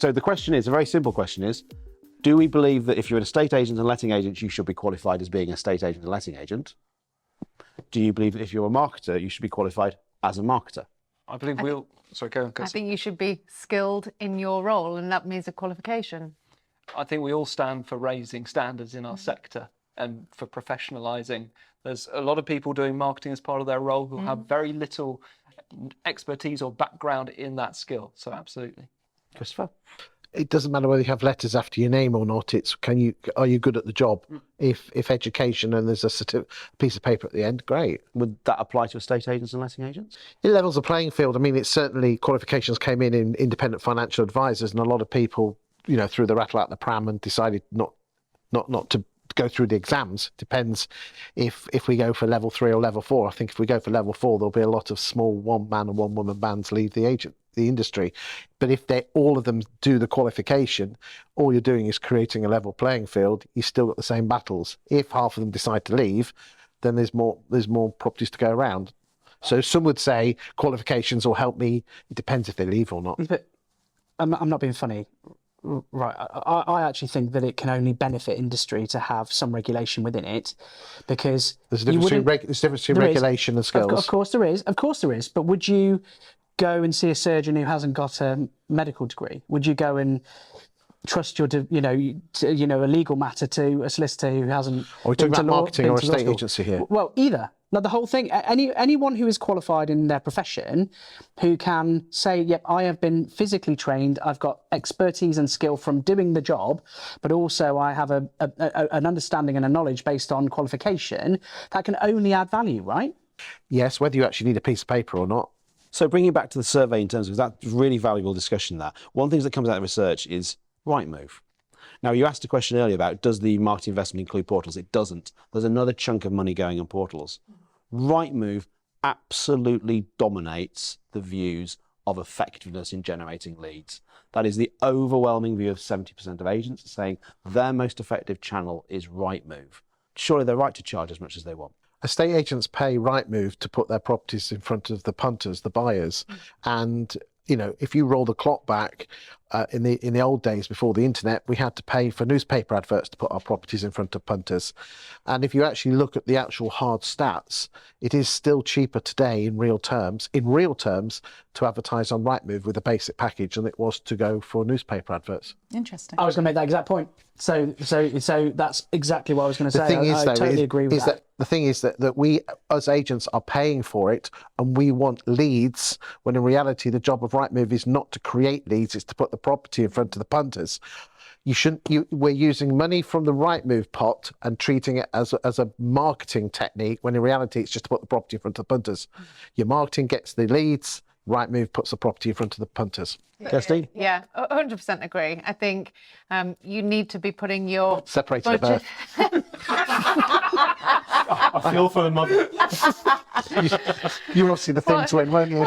So the question is, a very simple question is, do we believe that if you're an estate agent and letting agent, you should be qualified as being an estate agent and letting agent? Do you believe that if you're a marketer, you should be qualified as a marketer? I believe we'll... Sorry, go on, Kirsty. I think you should be skilled in your role, and that means a qualification. I think we all stand for raising standards in our sector and for professionalising. There's a lot of people doing marketing as part of their role who have very little expertise or background in that skill. So absolutely. Christopher? It doesn't matter whether you have letters after your name or not. It's are you good at the job? If education and there's a piece of paper at the end, great. Would that apply to estate agents and letting agents? It levels the playing field. I mean, it's certainly qualifications came in independent financial advisors, and a lot of people, threw the rattle out the pram and decided not to go through the exams. Depends if we go for level 3 or level 4. I think if we go for level 4, there'll be a lot of small one-man and one-woman bands leave the industry. But if all of them do the qualification, all you're doing is creating a level playing field. You still got the same battles. If half of them decide to leave, then there's more properties to go around. So some would say qualifications will help me. It depends if they leave or not. But I'm not being funny. Right, I actually think that it can only benefit industry to have some regulation within it, because there's a difference between regulation and skills. Of course there is. But would you go and see a surgeon who hasn't got a medical degree? Would you go and trust your, a legal matter to a solicitor who hasn't? Are we talking about marketing or estate agency here? Well, either. Like the whole thing, anyone who is qualified in their profession, who can say, yep, I have been physically trained, I've got expertise and skill from doing the job, but also I have an understanding and a knowledge based on qualification, that can only add value, right? Yes, whether you actually need a piece of paper or not. So bringing it back to the survey in terms of that really valuable discussion there, one of the things that comes out of research is Rightmove. Now, you asked a question earlier about, does the marketing investment include portals? It doesn't. There's another chunk of money going on portals. Rightmove absolutely dominates the views of effectiveness in generating leads. That is the overwhelming view of 70% of agents saying their most effective channel is Rightmove. Surely they're right to charge as much as they want. Estate agents pay Rightmove to put their properties in front of the punters, the buyers, and if you roll the clock back in the old days before the internet, we had to pay for newspaper adverts to put our properties in front of punters. And if you actually look at the actual hard stats, it is still cheaper today in real terms, to advertise on Rightmove with a basic package than it was to go for newspaper adverts. Interesting. I was going to make that exact point. So that's exactly what I was going to say. I totally agree with that. The thing is that we as agents are paying for it, and we want leads, when in reality the job of Rightmove is not to create leads, it's to put the property in front of the punters. We're using money from the Rightmove pot and treating it as a marketing technique, when in reality it's just to put the property in front of the punters. Your marketing gets the leads, Rightmove puts the property in front of the punters. Kirsty? Yeah, 100% agree. I think you need to be putting your Separated at birth. I feel for the mother. You were obviously the thing to win, weren't you?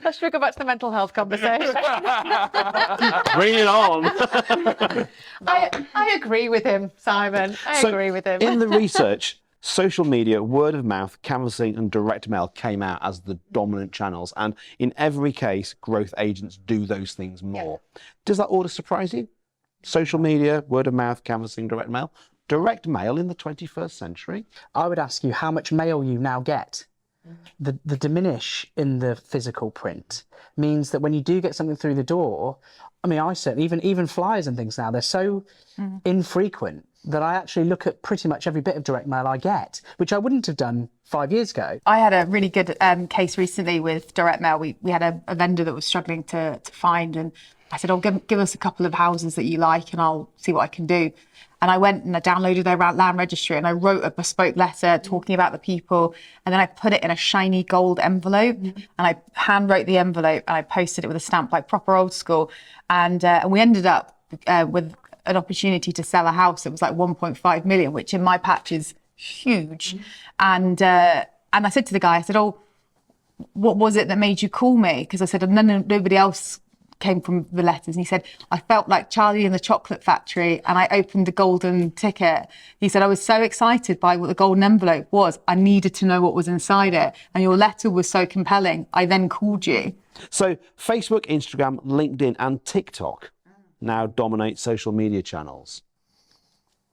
Let's go back to the mental health conversation. Bring it on. I agree with him, Simon. I agree with him. In the research, social media, word of mouth, canvassing and direct mail came out as the dominant channels. And in every case, growth agents do those things more. Yeah. Does that order surprise you? Social media, word of mouth, canvassing, direct mail. Direct mail in the 21st century? I would ask you how much mail you now get. The diminish in the physical print means that when you do get something through the door, I mean, I certainly, even flyers and things now, they're so infrequent that I actually look at pretty much every bit of direct mail I get, which I wouldn't have done 5 years ago. I had a really good case recently with direct mail. We had a vendor that was struggling to find, and I said, give us a couple of houses that you like and I'll see what I can do. And I went and I downloaded their land registry and I wrote a bespoke letter talking about the people, and then I put it in a shiny gold envelope and I hand wrote the envelope and I posted it with a stamp, like proper old school. And we ended up with an opportunity to sell a house that was like 1.5 million, which in my patch is huge. And I said to the guy, I said, oh, what was it that made you call me? Because I said, nobody else came from the letters. And he said, I felt like Charlie in the Chocolate Factory and I opened the golden ticket. He said, I was so excited by what the golden envelope was. I needed to know what was inside it. And your letter was so compelling. I then called you. So Facebook, Instagram, LinkedIn and TikTok now dominate social media channels.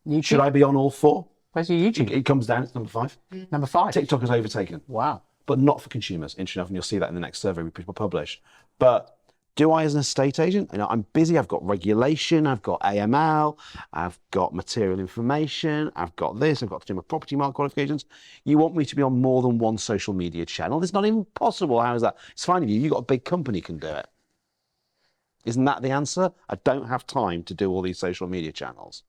YouTube. Should I be on all four? Where's your YouTube? It comes down, it's number 5. Number 5. TikTok has overtaken. Wow. But not for consumers, interesting enough, and you'll see that in the next survey we publish. But do I, as an estate agent, I'm busy, I've got regulation, I've got AML, I've got material information, I've got this, I've got to do my property market qualifications. You want me to be on more than one social media channel? It's not even possible. How is that? It's fine if you've got a big company can do it. Isn't that the answer? I don't have time to do all these social media channels.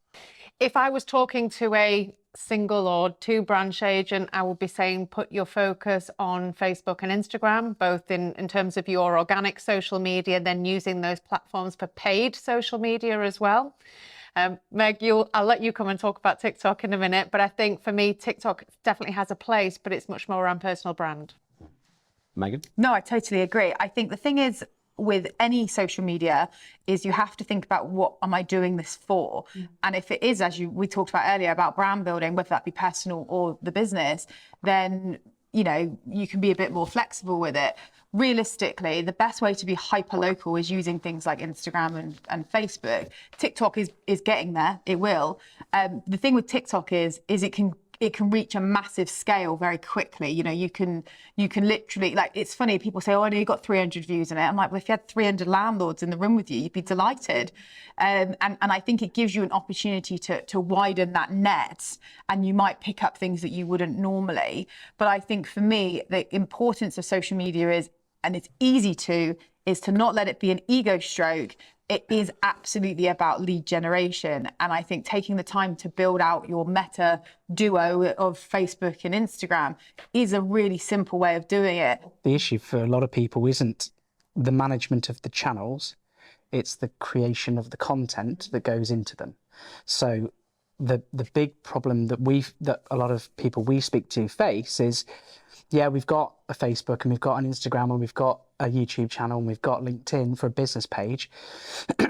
If I was talking to a single or 2 branch agent, I would be saying put your focus on Facebook and Instagram, both in terms of your organic social media, then using those platforms for paid social media as well. Meg, I'll let you come and talk about TikTok in a minute, but I think for me, TikTok definitely has a place, but it's much more around personal brand. Megan? No, I totally agree. I think the thing is, with any social media is you have to think about what am I doing this for? And if it is, as we talked about earlier, about brand building, whether that be personal or the business, then, you can be a bit more flexible with it. Realistically, the best way to be hyper local is using things like Instagram and Facebook. TikTok is getting there. It will. The thing with TikTok is it can reach a massive scale very quickly. You can literally, like, it's funny, people say, oh, I know you got 300 views in it. I'm like, well, if you had 300 landlords in the room with you, you'd be delighted. And I think it gives you an opportunity to widen that net, and you might pick up things that you wouldn't normally. But I think for me, the importance of social media is to not let it be an ego stroke. It is absolutely about lead generation. And I think taking the time to build out your meta duo of Facebook and Instagram is a really simple way of doing it. The issue for a lot of people isn't the management of the channels, it's the creation of the content that goes into them. So the big problem that a lot of people we speak to face is, yeah, we've got a Facebook and we've got an Instagram and we've got a YouTube channel and we've got LinkedIn for a business page.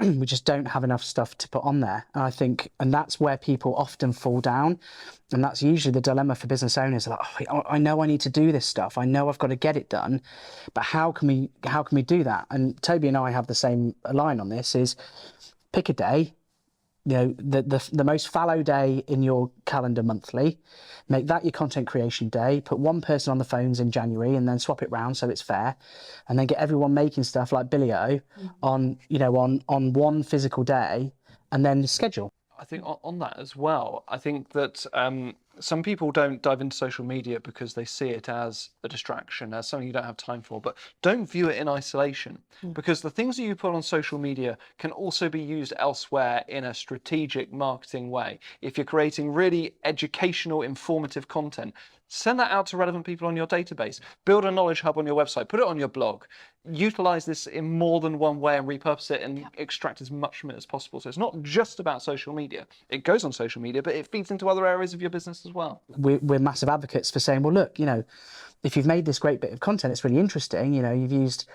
We just don't have enough stuff to put on there. And I think, and that's where people often fall down. And that's usually the dilemma for business owners. Like, oh, I know I need to do this stuff. I know I've got to get it done, but how can we do that? And Toby and I have the same line on this: is pick a day. The most fallow day in your calendar monthly, make that your content creation day, put one person on the phones in January and then swap it round so it's fair, and then get everyone making stuff like Billy-O on one physical day, and then schedule. I think on that as well, I think that some people don't dive into social media because they see it as a distraction, as something you don't have time for, but don't view it in isolation, because the things that you put on social media can also be used elsewhere in a strategic marketing way. If you're creating really educational, informative content, send that out to relevant people on your database, build a knowledge hub on your website, put it on your blog, utilize this in more than one way and repurpose it and extract as much from it as possible. So it's not just about social media. It goes on social media, but it feeds into other areas of your business as well. We're massive advocates for saying, well, look, if you've made this great bit of content, it's really interesting. You've used,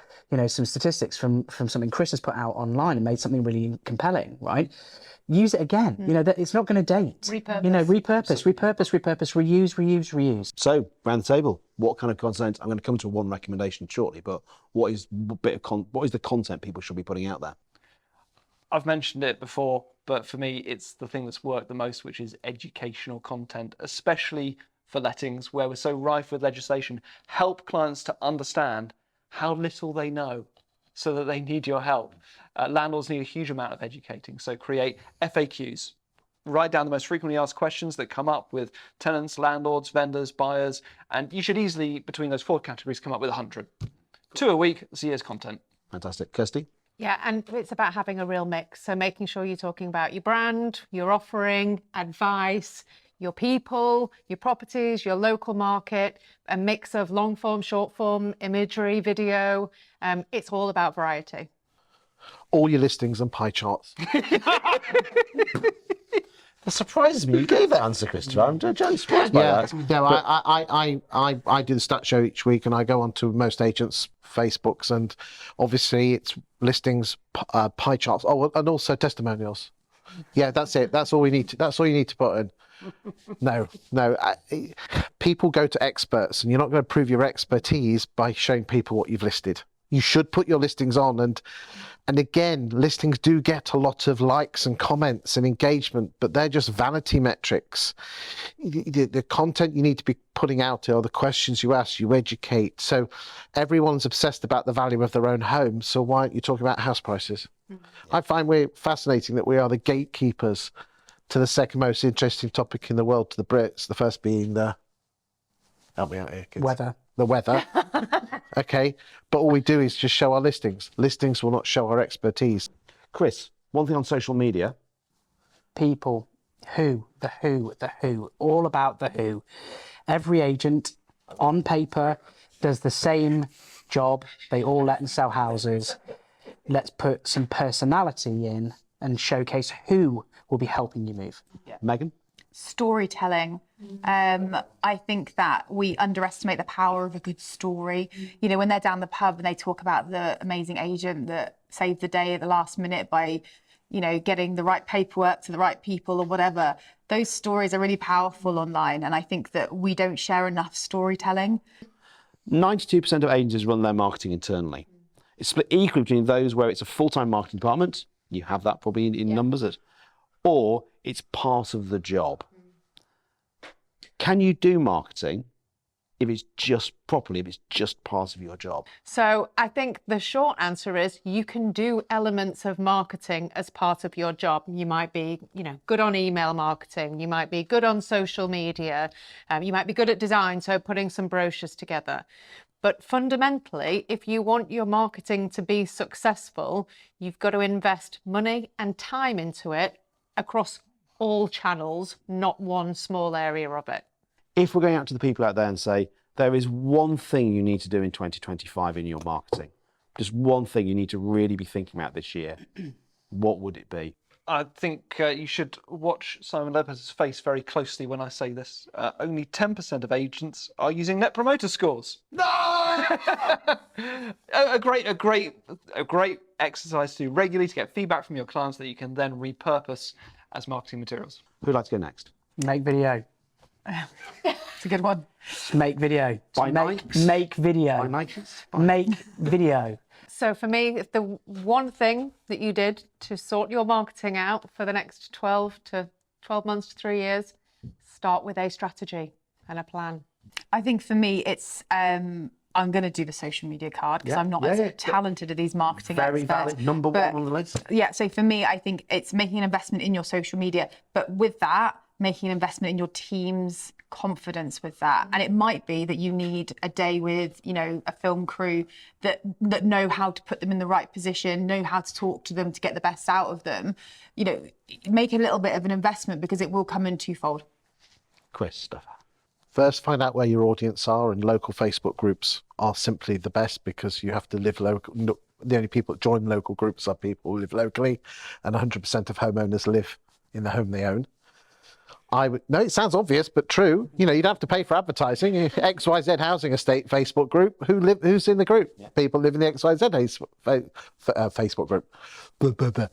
some statistics from something Chris has put out online and made something really compelling, right? Use it again. That it's not going to date. Repurpose. Repurpose, reuse. So, round the table, what kind of content? I'm going to come to one recommendation shortly, but what is the content people should be putting out there? I've mentioned it before, but for me, it's the thing that's worked the most, which is educational content, especially for lettings, where we're so rife with legislation. Help clients to understand how little they know, so that they need your help. Landlords need a huge amount of educating, so create FAQs. Write down the most frequently asked questions that come up with tenants, landlords, vendors, buyers, and you should easily, between those 4 categories, come up with 100. 2 a week, that's a year's content. Fantastic. Kirsty? Yeah, and it's about having a real mix. So making sure you're talking about your brand, your offering, advice, your people, your properties, your local market, a mix of long form, short form, imagery, video. It's all about variety. All your listings and pie charts. That surprises me. You gave that answer, Christopher. I'm generally surprised by that. No, I do the stat show each week, and I go onto most agents' Facebooks, and obviously it's listings, pie charts, and also testimonials. Yeah, that's it. That's all we need. That's all you need to put in. No. People go to experts, and you're not going to prove your expertise by showing people what you've listed. You should put your listings on, and again, listings do get a lot of likes and comments and engagement, but they're just vanity metrics. The content you need to be putting out are the questions you ask, you educate. So everyone's obsessed about the value of their own home. So why aren't you talking about house prices? I find we're fascinating that we are the gatekeepers to the second most interesting topic in the world to the Brits. The first being help me out here, kids. The weather. Okay, but all we do is just show our listings. Listings will not show our expertise. Chris, one thing on social media. People, the who, all about the who. Every agent on paper does the same job. They all let and sell houses. Let's put some personality in and showcase who will be helping you move. Megan? Storytelling. I think that we underestimate the power of a good story. You know, when they're down the pub and they talk about the amazing agent that saved the day at the last minute by, you know, getting the right paperwork to the right people or whatever, those stories are really powerful online. And I think that we don't share enough storytelling. 92% of agencies run their marketing internally. It's split equally between those where it's a full-time marketing department, you have that probably in numbers, or it's part of the job. Can you do marketing if it's just properly, if it's just part of your job? So I think the short answer is you can do elements of marketing as part of your job. You might be, you know, good on email marketing. You might be good on social media. You might be good at design, so putting some brochures together. But fundamentally, if you want your marketing to be successful, you've got to invest money and time into it across all channels, not one small area of it. If we're going out to the people out there and say, there is one thing you need to do in 2025 in your marketing, just one thing you need to really be thinking about this year, what would it be? I think you should watch Simon Ledbetter's face very closely when I say this. Only 10% of agents are using Net Promoter Scores. No! a great exercise to do regularly to get feedback from your clients that you can then repurpose as marketing materials. Who'd like to go next? Make video. It's a good one. Make video. Buy Nikes. Make video. Buy Nikes. Make video. So for me, if the one thing that you did to sort your marketing out for the next 12 months to 3 years, start with a strategy and a plan. I think for me, it's I'm going to do the social media card because I'm not as talented at these marketing Very experts. valid. Number one on the list. Yeah, so for me, I think it's making an investment in your social media, but with that, making an investment in your team's confidence with that. And it might be that you need a day with, you know, a film crew that know how to put them in the right position, know how to talk to them to get the best out of them. You know, make a little bit of an investment because it will come in twofold. Christopher. First, find out where your audience are, and local Facebook groups are simply the best because you have to live local. The only people that join local groups are people who live locally, and 100% of homeowners live in the home they own. No, it sounds obvious, but true. You know, you'd have to pay for advertising. XYZ Housing Estate Facebook group. Who's in the group? Yeah. People live in the XYZ Facebook group.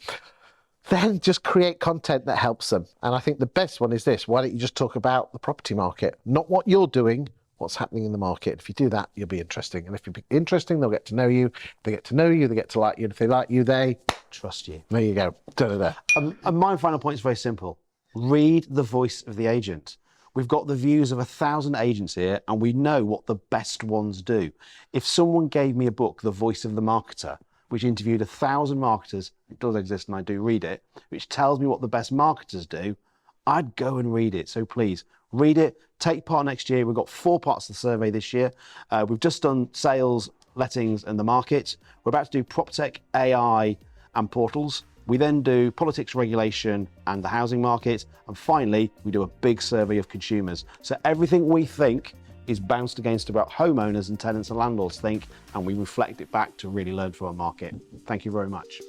Then just create content that helps them. And I think the best one is this. Why don't you just talk about the property market? Not what you're doing, what's happening in the market. If you do that, you'll be interesting. And if you're interesting, they'll get to know you. If they get to know you, they get to like you. And if they like you, they trust you. There you go. Da-da-da. And my final point is very simple. Read the voice of the agent. We've got the views of 1,000 agents here, and we know what the best ones do. If someone gave me a book, The Voice of the Marketer, which interviewed 1,000 marketers, it does exist and I do read it, which tells me what the best marketers do, I'd go and read it. So please, read it, take part next year. We've got 4 parts of the survey this year. We've just done sales, lettings and the market. We're about to do PropTech, AI and portals. We then do politics, regulation and the housing market. And finally, we do a big survey of consumers. So everything we think is bounced against about homeowners and tenants and landlords think, and we reflect it back to really learn from our market. Thank you very much.